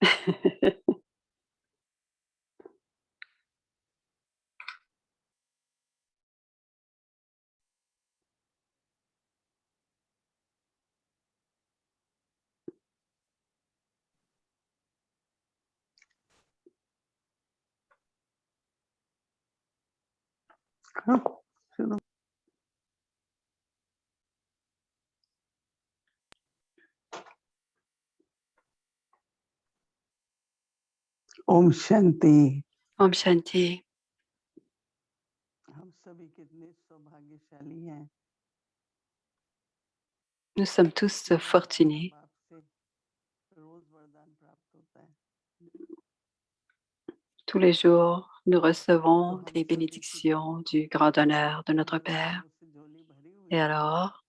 हाँ, सुनो। ओम Shanti. Om Shanti. हम सभी कितने सौभाग्यशाली हैं। Nous sommes tous fortunés. बाप से रोज वरदान प्राप्त होता है। Tous les jours, nous तो recevons हम des सभी bénédictions du grand honneur de notre हमारे Père. भाग्यों से झोली भरी हुई Et है। alors,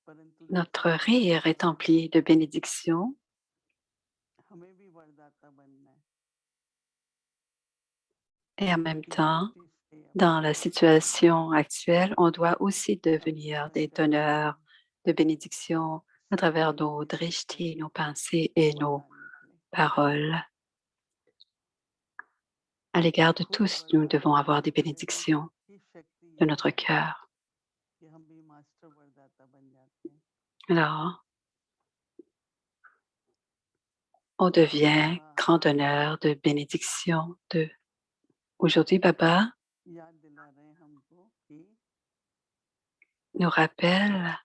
परंतु notre जैसा rire est empli de bénédictions हमें भी वरदाता बनना है। et en même temps, दृष्टि से dans la situation actuelle, on doit aussi devenir des संकल्प donneurs de bénédictions à travers सबके nos लिए सबके drishtis, लिए nos pensées et nos वरदान निकले। paroles. À l'égard de खुद tous, nous वरदान devons avoir des प्राप्त करने bénédictions की शक्ति de यही notre है cœur. कि हम भी मास्टर वरदाता बन जाते हैं। Alors, on devient Baba grand donneur de bénédiction de aujourd'hui. Baba याद दिला रहे हैं हमको कि nous rappelle,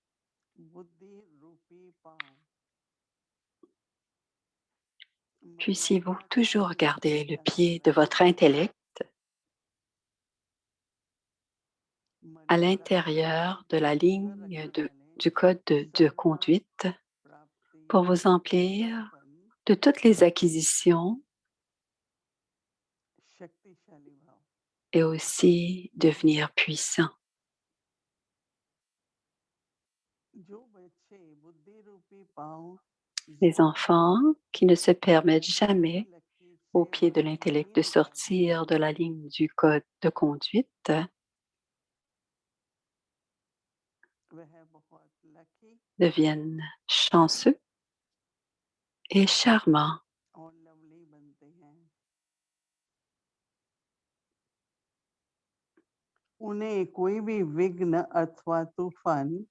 बुद्धि रूपी पांव puissiez-vous मर्यादा का toujours लकीर garder le चला pied de रहे votre हैं। intellect à मर्यादा l'intérieur de la पूरा ligne रखने वाले du code de सर्व conduite प्राप्ति pour vous emplir संपन्न de toutes les acquisitions शक्तिशाली भाव। et aussi devenir puissant. जो बच्चे बुद्धि रूपी पांव Les enfants qui ne se permettent मर्यादा jamais लकीर au से pied de बाहर नहीं l'intellect de निकलते हैं, sortir de la ligne du code de conduite वह बहुत lucky deviennent chanceux et charmants. और लवली बनते हैं। उन्हें कोई भी विघ्न अथवा तूफान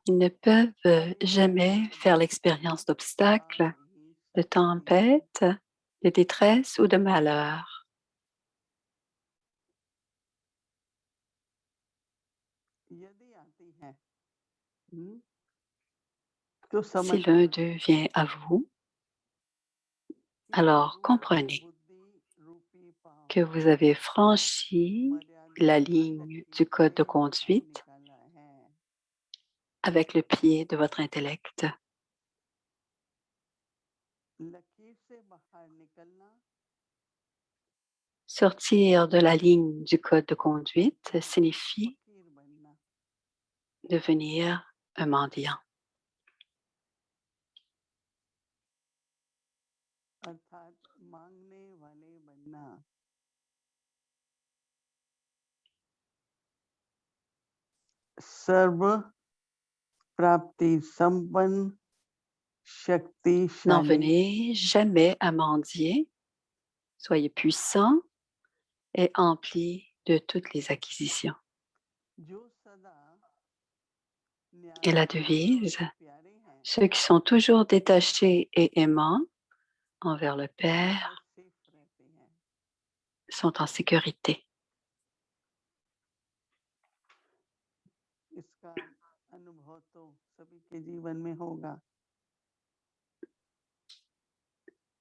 Ils ne peuvent jamais faire l'expérience d'obstacles, de tempêtes, de détresse ou de malheur. यदि आती है तो Si समझ l'un d'eux vient à vous, alors comprenez बुद्धि रूपी पांव que vous avez franchi la ligne du code de conduite निकाला है। avec le pied de votre intellect. लकीर से बाहर निकलना Sortir de la ligne du code de conduite signifie फकीर बनना। devenir un mendiant. अर्थात मांगने वाले बनना। सर्व प्राप्ति संपन्न N'en शक्तिशाली venez jamais à mendier, soyez puissant et empli de toutes les acquisitions. जो सदा Et la न्यारे devise, और प्यारे हैं ceux qui sont toujours détachés et aimants envers le Père वह सेफ रहते हैं। sont en sécurité. इसका अनुभव तो सभी के जीवन में होगा।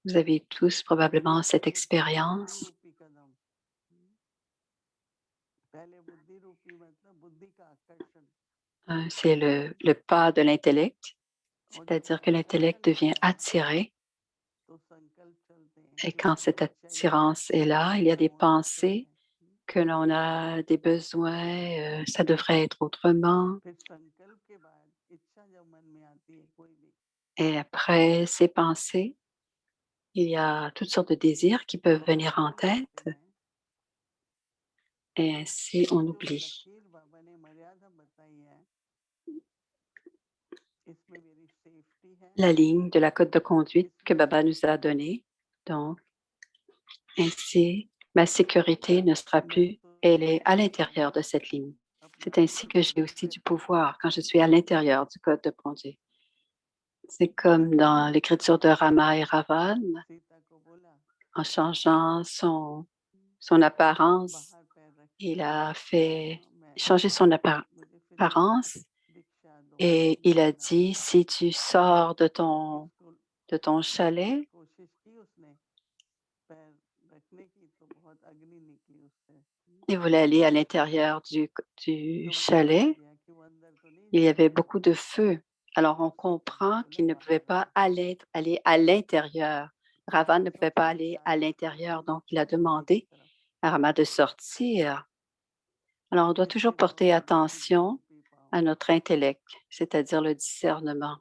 Vous avez tous probablement ये cette बुद्धि expérience. रूपी कदम। पहले बुद्धि रूपी मतलब बुद्धि का आकर्षण C'est le pas de l'intellect, और जब c'est-à-dire que l'intellect आकर्षण devient होता है attiré. तो संकल्प चलते हैं Et कि quand मुझे cette ये चाहिए, attirance est là, il y a des वो आवश्यक pensées है। que l'on a des besoins, ça devrait être autrement. फिर संकल्प के बाद इच्छा जब मन में आती है कोई भी Et après ces pensées, il y a toutes sortes de désirs qui peuvent तो हम venir en भूल जाते tête हैं et ainsi कि on जो oublie. लकीर बाबा ने मर्यादा बताई है इसमें मेरी सेफ्टी है, la ligne de la code de conduite que Baba nous a donnée. Donc, ainsi, ma sécurité ne sera plus, elle est à l'intérieur de cette ligne. C'est ainsi que j'ai aussi du pouvoir quand je suis à l'intérieur du code de conduite. C'est comme dans l'écriture de Rama et Ravan, Sita को बोला en changeant son apparence, बाहर पैर रख il a fait मैं changer son मुझे फिर apparence दीक्षा दो et il a Diksha dit, si tu sors उसको de ton chalet, कोशिश की उसने पैर रखने की तो बहुत अग्नि निकली उससे il voulait aller à l'intérieur du तो वो समझ chalet, गया कि वो अंदर तो नहीं il y जा avait सकता beaucoup de feu. Alors on Sita को comprend बोला qu'il ne pouvait बाहर pas आओ aller à l'intérieur. Ravan ne तो pouvait pas फिर aller à जाके l'intérieur, donc il a दीक्षा देने की demandé तरफ à Rama de sortir. Alors on doit इससे toujours porter भगवान की attention भक्ति पाओ à notre intellect, c'est-à-dire le discernement,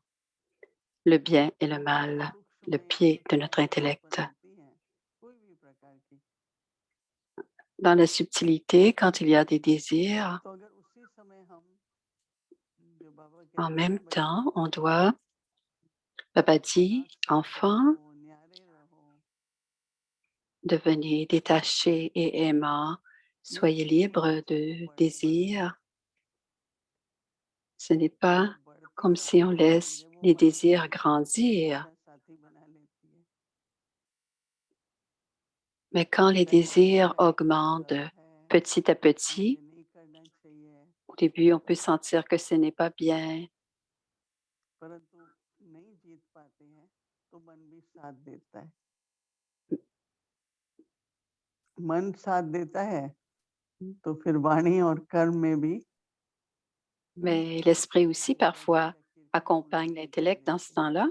le bien et le mal, सूक्ष्म le में pied de notre इच्छाएं intellect. उत्पन्न होती हैं कोई भी प्रकार की Dans la subtilité, quand il y a des désirs, तो अगर उसी समय हम जो बाबा en कहते हैं même ना बच्चों temps, on doit, Baba dit, शांत enfant, रहो न्यारे रहो devenez détaché et aimant, ये soyez इच्छाएं libre जैसे वो de बड़े désirs. Ce n'est वो pas बढ़ती comme si जाती on है धीरे laisse धीरे वो les मन को désirs grandir, अपना साथी बना लेती है mais quand les पहले लगता désirs है कि ये augmentent गलत है petit à petit, मुझे नहीं करना चाहिए au début, on peut sentir que ce n'est pas bien, परंतु नहीं जीत पाते हैं तो मन भी साथ देता है मन साथ देता है तो फिर वाणी और कर्म में भी mais l'esprit aussi वो बाबा parfois का कीर्तन accompagne सुनते हुए l'intellect dans ce रहते हैं temps-là.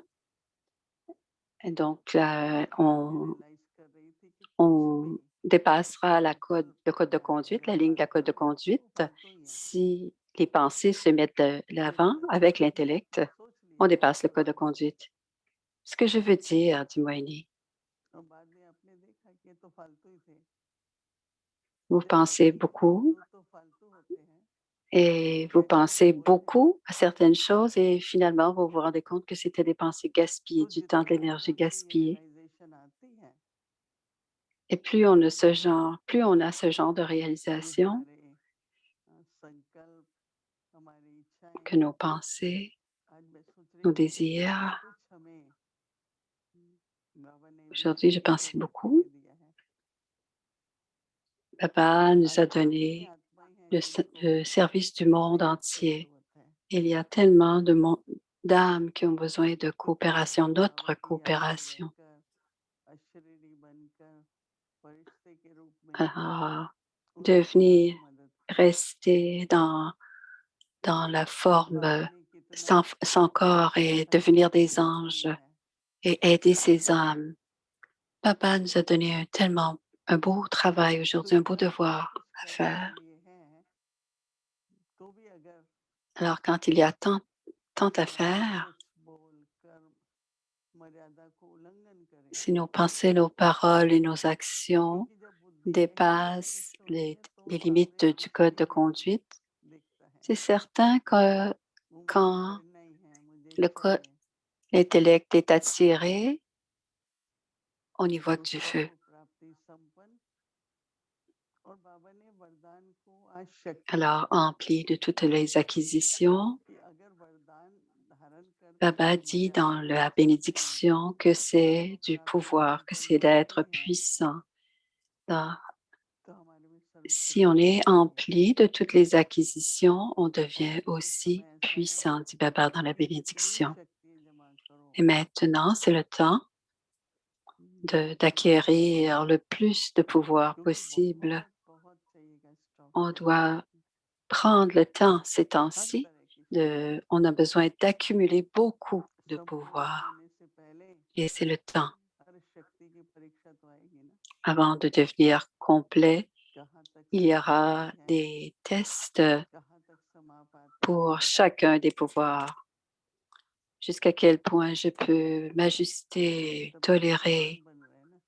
Et donc, là, मैं रियलाइज कर रही थी कि कुछ भी on dépassera संकल्प le code de है conduite, अगर la ligne de la code फालतू de है तो conduite. फालतू ही है Si les pensées se mettent de जो l'avant गलत avec है l'intellect, सोच on लीजिए dépasse le उसके code de बारे में conduite. Ce que je veux dire, dit Moini, और बाद में आपने देखा कि ये तो फालतू ही थे vous जब pensez सही beaucoup वस्तु तो फालतू होते हैं et vous ऐसे pensez बोलने beaucoup à certaines choses et finalement, vous vous rendez compte que c'était des pensées gaspillées, तो du temps, de जितना l'énergie हमें ये gaspillée. रियलाइजेशन आती है Et plus on a ce genre de कि réalisation, हमारे संकल्प हमारी इच्छाएं que nos pensées, आज मैं सोच रही nos थी कि désirs, कुछ हमें बाबा ने भी aujourd'hui, je ऊपर से pensais दे beaucoup. दिया है Papa nous a आज जितनी donné आत्माएं हैं जिनको le service du monde सहयोग का entier. जरूरत है Il y a tellement d'âmes qui ont besoin de तो क्या coopération, हम बाबा notre की याद में coopération. रहकर अशरीरी बनकर फरिश्ते के रूप में Alors, उनकी devenir, मदद करें rester dans la बाबा forme ने कितना sans corps et अच्छा devenir des तरीका anges दिया है et aider ces âmes. Papa nous a donné un beau travail तो aujourd'hui, un beau इतना सब devoir कुछ à करने के faire. लिए है तो भी अगर Alors, quand il y a tant à हमारे faire, सोच बोल कर्म मर्यादा को उल्लंघन करें si nos pensées, nos paroles et nos actions क्योंकि जब बुद्धि dépassent अप्रत्यक्ष होती है तो les सामने limites du code दृश्य de ही conduite, दिखता है c'est certain que वो मुझे quand करना ही है मुझे le चाहिए l'intellect est attiré, on y voit तो que du feu. सर्व प्राप्ति संपन्न और बाबा ने वरदान को आज शक्ति Alors, बताया empli de toutes les acquisitions, कि अगर वरदान धारण करके Baba हम dit मर्यादा dans को la जीतते हैं bénédiction que तो c'est सर्व du प्राप्ति pouvoir, que संपन्न c'est होते d'être ही हैं puissant. Dans- तो हमारे में Si on सर्वशक्ति est आती है empli de toutes les acquisitions, on और devient कुछ aussi समय ऐसा है puissant, dit Baba dans la कि जितनी bénédiction. शक्ति जमा करो Et maintenant, c'est le temps d'acquérir le plus de pouvoir क्योंकि possible. बहुत बहुत चाहिएगा stock On doit prendre le temps ces हर temps-ci. तरह की शक्ति On a besoin d'accumuler beaucoup de संपूर्ण pouvoir. होने से पहले Et c'est le temps हर शक्ति की परीक्षा तो आएगी ना avant de devenir complet. कहाँ तक Il y aura समाप्ति है des tests कहाँ तक समापाती pour है chacun des pouvoirs. Jusqu'à quel point je peux m'ajuster, सब tolérer. भगवान बन रहे हैं ना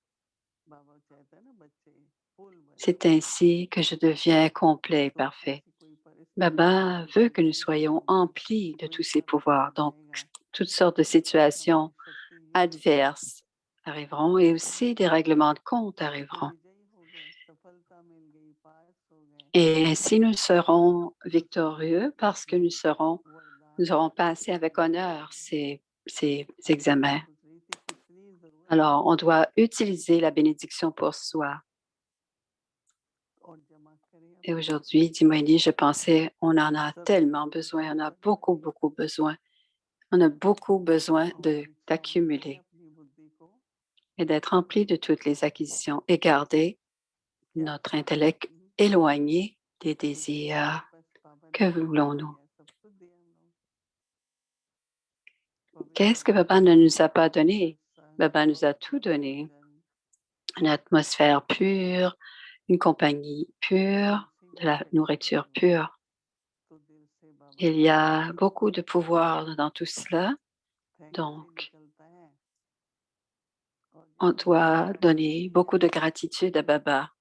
बाबा कहता है ना बच्चे फूल बने C'est ainsi que je deviens complet et तो parfait. ऐसी कोई Baba veut que nous soyons emplis de tous ses pouvoirs. Donc, toutes sortes de situations adverses arriveront et aussi des règlements de compte arriveront. Et ainsi, nous serons victorieux parce que nous aurons passé avec honneur ces examens. Alors, on doit utiliser la bénédiction pour soi. Et aujourd'hui, Dimoini, je pensais, on en a tellement besoin, on a beaucoup, beaucoup besoin. On a beaucoup besoin d'accumuler et d'être rempli de toutes les acquisitions et garder notre intellect éloigné des désirs. Que voulons-nous? Qu'est-ce que Baba ne nous a pas donné? Baba nous a tout donné. Une atmosphère pure, une compagnie pure, de la nourriture pure. Il y a beaucoup de pouvoir dans tout cela. Donc, on doit donner beaucoup de gratitude à Baba,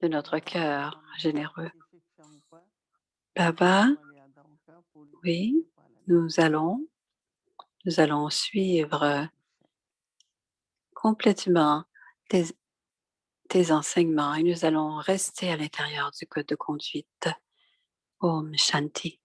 de notre cœur généreux. Baba, oui, nous allons suivre complètement tes enseignements et nous allons rester à l'intérieur du code de conduite. Om Shanti.